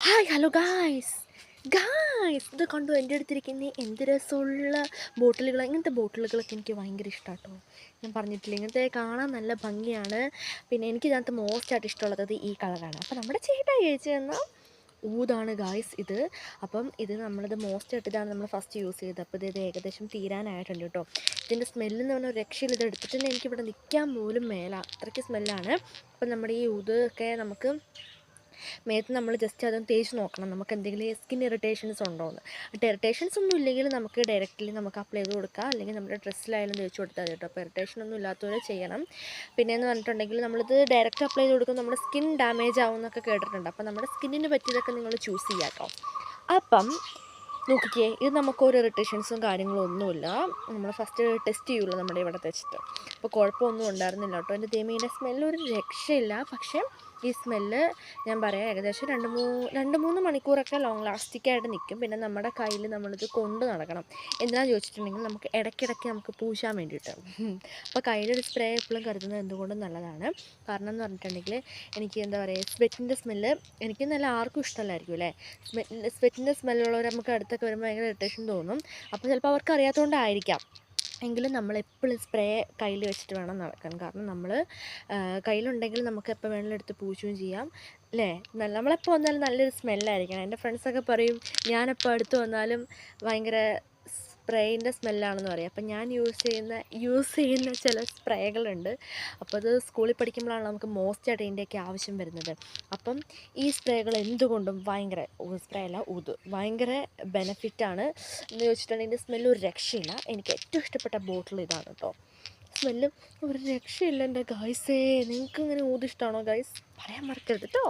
Hi hello guys guys ഇത് കണ്ടു എൻ്റെ അടുത്തിരിക്കുന്ന എന്ത് രസമുള്ള ബോട്ടിലുകൾ. ഇങ്ങനത്തെ ബോട്ടിലുകളൊക്കെ എനിക്ക് ഭയങ്കര ഇഷ്ടമാണ് കേട്ടോ. ഞാൻ പറഞ്ഞിട്ടില്ല, ഇങ്ങനത്തെ കാണാൻ നല്ല ഭംഗിയാണ്. പിന്നെ എനിക്ക് ഇതിനകത്ത് മോസ്റ്റായിട്ട് ഇഷ്ടമുള്ളത് ഈ കളറാണ്. അപ്പോൾ നമ്മുടെ ചേട്ടാ കഴിച്ചു തന്ന ഊതാണ് ഗായ്സ് ഇത്. അപ്പം ഇത് നമ്മളിത് മോസ്റ്റായിട്ട് ഇതാണ് നമ്മൾ ഫസ്റ്റ് യൂസ് ചെയ്തത്. അപ്പോൾ ഇത് ഏകദേശം തീരാനായിട്ടുണ്ട് കേട്ടോ. ഇതിൻ്റെ സ്മെല്ലെന്ന് പറഞ്ഞാൽ രക്ഷയിൽ ഇത് എടുത്തിട്ട് തന്നെ എനിക്കിവിടെ നിൽക്കാൻ പോലും മേല, അത്രയ്ക്ക് സ്മെല്ലാണ്. അപ്പം നമ്മുടെ ഈ ഊത് ഒക്കെ നമുക്ക് മേത്ത് നമ്മൾ ജസ്റ്റ് അതൊന്ന് തേച്ച് നോക്കണം, നമുക്ക് എന്തെങ്കിലും സ്കിൻ ഇറിറ്റേഷൻസ് ഉണ്ടോ എന്ന്. ഇറിറ്റേഷൻസ് ഒന്നും ഇല്ലെങ്കിൽ നമുക്ക് ഡയറക്റ്റ്ലി നമുക്ക് അപ്ലൈ ചെയ്ത് കൊടുക്കാം, അല്ലെങ്കിൽ നമ്മുടെ ഡ്രസ്സിലായാലും തേച്ച് കൊടുത്താൽ കേട്ടോ. അപ്പോൾ ഇറിറ്റേഷനൊന്നും ഇല്ലാത്തവരെ ചെയ്യണം. പിന്നെയെന്ന് പറഞ്ഞിട്ടുണ്ടെങ്കിൽ നമ്മളിത് ഡയറക്റ്റ് അപ്ലൈ ചെയ്ത് കൊടുക്കും, നമ്മുടെ സ്കിൻ ഡാമേജ് ആവുമെന്നൊക്കെ കേട്ടിട്ടുണ്ട്. അപ്പം നമ്മുടെ സ്കിന്നിന് പറ്റിയതൊക്കെ നിങ്ങൾ ചൂസ് ചെയ്യാം കേട്ടോ. അപ്പം നോക്കിക്കേ, ഇത് നമുക്കൊരു ഇറിറ്റേഷൻസും കാര്യങ്ങളും ഒന്നുമില്ല. നമ്മൾ ഫസ്റ്റ് ടെസ്റ്റ് ചെയ്യുള്ളൂ നമ്മുടെ ഇവിടെ വെച്ചിട്ട്. അപ്പോൾ കുഴപ്പമൊന്നും ഉണ്ടായിരുന്നില്ല കേട്ടോ. എൻ്റെ ദൈവമേ, സ്മെല്ലൊരു രക്ഷയില്ല. പക്ഷേ ഈ സ്മെല്ല് ഞാൻ പറയാം, ഏകദേശം രണ്ട് മൂന്ന് മണിക്കൂറൊക്കെ ലോങ് ലാസ്റ്റിക്കായിട്ട് നിൽക്കും. പിന്നെ നമ്മുടെ കയ്യിൽ നമ്മളിത് കൊണ്ട് നടക്കണം. എന്തിനാണെന്ന് ചോദിച്ചിട്ടുണ്ടെങ്കിൽ നമുക്ക് ഇടയ്ക്കിടയ്ക്ക് നമുക്ക് പൂശാൻ വേണ്ടിയിട്ട്. അപ്പോൾ കയ്യിലൊരു സ്പ്രേ എപ്പോഴും കരുതുന്നത് എന്തുകൊണ്ടും നല്ലതാണ്. കാരണം എന്ന് പറഞ്ഞിട്ടുണ്ടെങ്കിൽ എനിക്ക് എന്താ പറയുക, സ്വെറ്റിൻ്റെ സ്മെല്ല് എനിക്ക് നല്ല ആർക്കും ഇഷ്ടമല്ലായിരിക്കും അല്ലേ. സ്വെറ്റിൻ്റെ സ്മെല്ലുള്ളവർ നമുക്ക് അടുത്തൊക്കെ വരുമ്പോൾ ഭയങ്കര ഇറിറ്റേഷൻ തോന്നും. അപ്പോൾ ചിലപ്പോൾ അവർക്ക് അറിയാത്തതുകൊണ്ടായിരിക്കാം. എങ്കിലും നമ്മളെപ്പോഴും സ്പ്രേ കയ്യിൽ വെച്ചിട്ട് വേണം നടക്കാൻ. കാരണം നമ്മൾ കയ്യിലുണ്ടെങ്കിൽ നമുക്ക് എപ്പോൾ വേണമെങ്കിലും എടുത്ത് പൂശുകയും ചെയ്യാം അല്ലേ. നമ്മളെപ്പോൾ വന്നാലും നല്ലൊരു സ്മെല്ലായിരിക്കണം. എൻ്റെ ഫ്രണ്ട്സൊക്കെ പറയും ഞാനെപ്പോൾ അടുത്ത് വന്നാലും ഭയങ്കര സ്പ്രേയിൻ്റെ സ്മെല്ലാണെന്ന് പറയും. അപ്പം ഞാൻ യൂസ് ചെയ്യുന്ന ചില സ്പ്രേകളുണ്ട്. അപ്പോൾ അത് സ്കൂളിൽ പഠിക്കുമ്പോഴാണ് നമുക്ക് മോസ്റ്റായിട്ട് ഇതിൻ്റെയൊക്കെ ആവശ്യം വരുന്നത്. അപ്പം ഈ സ്പ്രേകൾ എന്തുകൊണ്ടും ഭയങ്കര, സ്പ്രേ അല്ല ഊത്, ഭയങ്കര ബെനഫിറ്റാണ് എന്ന് ചോദിച്ചിട്ടുണ്ടെങ്കിൽ ഇതിൻ്റെ സ്മെല്ല് ഒരു രക്ഷയില്ല. എനിക്ക് ഏറ്റവും ഇഷ്ടപ്പെട്ട ബോട്ടിൽ ഇതാണ് കേട്ടോ. സ്മെല്ല് ഒരു രക്ഷയില്ല എൻ്റെ ഗായ്സേ. നിങ്ങൾക്ക് ഇങ്ങനെ ഊത് ഇഷ്ടമാണോ ഗായ്സ്? പറയാൻ മറക്കരുത് കേട്ടോ.